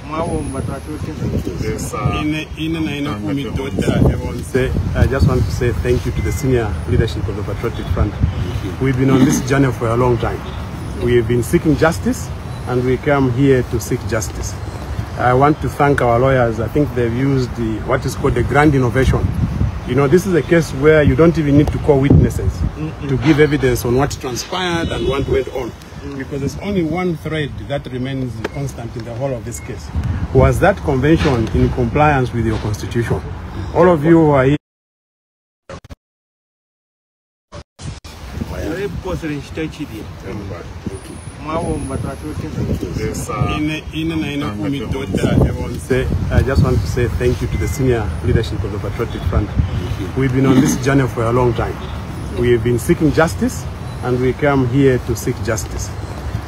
I just want to say thank you to the senior leadership of the Patriotic Front. We've been on this journey for a long time. We've been seeking justice, and we come here to seek justice. I want to thank our lawyers. I think they've used what is called the grand innovation. You know, this is a case where you don't even need to call witnesses to give evidence on what transpired and what went on. Because there's only one thread that remains constant in the whole of this case. Was that convention in compliance with your constitution? All of you who are here. I just want to say thank you to the senior leadership of the Patriotic Front. We've been on this journey for a long time. We've been seeking justice, and we come here to seek justice.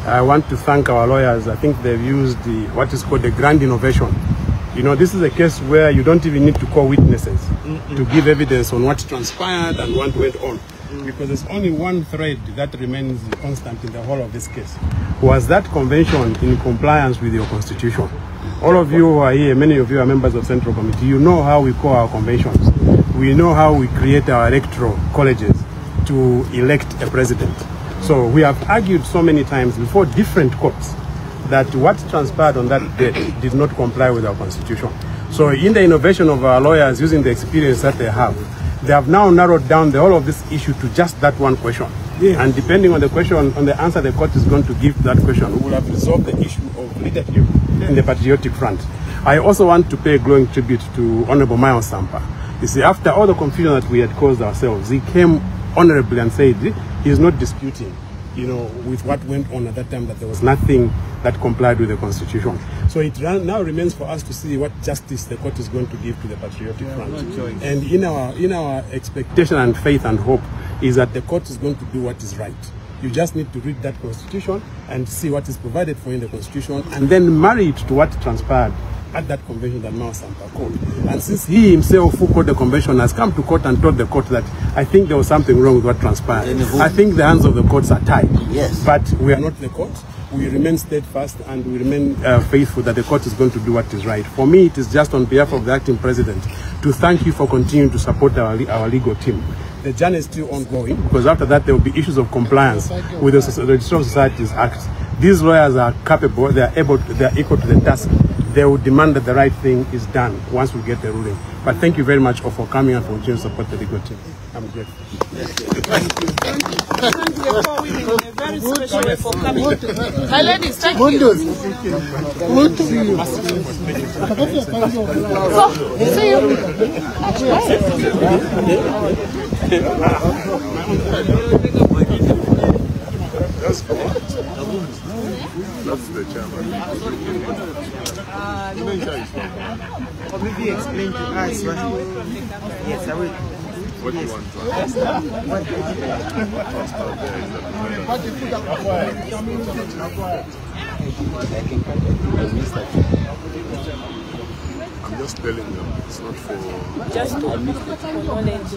I want to thank our lawyers. I think they've used what is called the grand innovation. You know, this is a case where you don't even need to call witnesses to give evidence on what transpired and what went on. Because there's only one thread that remains constant in the whole of this case. Was that convention in compliance with your constitution? All of you who are here, many of you are members of Central Committee, you know how we call our conventions. We know how we create our electoral colleges to elect a president. So we have argued so many times before different courts that what transpired on that day did not comply with our constitution. So in the innovation of our lawyers, using the experience that they have now narrowed down the whole of this issue to just that one question. Yeah. And depending on the question, on the answer the court is going to give to that question, we will have resolved the issue of leadership in the Patriotic Front. I also want to pay a glowing tribute to Honorable Miles Sampa. You see, after all the confusion that we had caused ourselves, he came honorably and said he is not disputing, you know, with what went on at that time, that there was nothing that complied with the constitution. So it now remains for us to see what justice the court is going to give to the Patriotic Front. And in our expectation and faith and hope is that the court is going to do what is right. You just need to read that constitution and see what is provided for in the constitution, and then marry it to what transpired at that convention that Miles Sampa called. And since he himself, who called the convention, has come to court and told the court that I think there was something wrong with what transpired, I think the hands of the courts are tied. Yes. But we are not the court. We remain steadfast, and we remain faithful that the court is going to do what is right. For me, it is just on behalf of the acting president to thank you for continuing to support our legal team. The journey is still ongoing, because after that there will be issues of compliance with the Registry of Societies Act. These lawyers are capable, they are equal to the task. They will demand that the right thing is done once we get the ruling. But thank you very much for coming and for continuing to support the legal team. I'm grateful. Thank you. Thank you for women in a very special way for coming. My ladies, thank you. So, see you. That's the chairman. Or maybe explain to us what. Yes, I will. What do you want to understand? I'm just telling them it's not for. Just to knowledge.